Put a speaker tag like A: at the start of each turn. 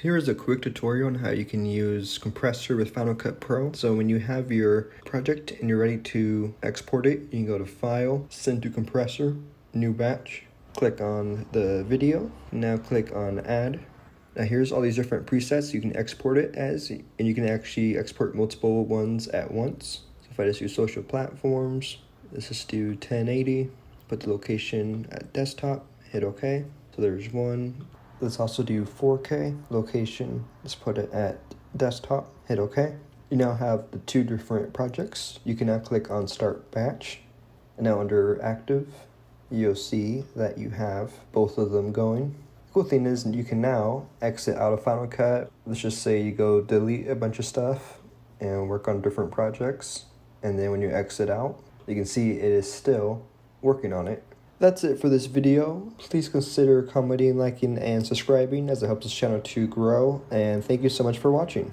A: Here is a quick tutorial on how you can use Compressor with Final Cut Pro. So when you have your project and you're ready to export it, you can go to File, Send to Compressor, New Batch, click on the video, now click on Add. Now here's all these different presets you can export it as, and you can actually export multiple ones at once. So if I just use social platforms, let's just do 1080, put the location at desktop, hit OK. So there's one. Let's also do 4K location. Let's put it at desktop, hit OK. You now have the two different projects. You can now click on Start Batch. And now under Active, you'll see that you have both of them going. The cool thing is you can now exit out of Final Cut. Let's just say you go delete a bunch of stuff and work on different projects. And then when you exit out, you can see it is still working on it. That's it for this video. Please consider commenting, liking, and subscribing as it helps this channel to grow. And thank you so much for watching.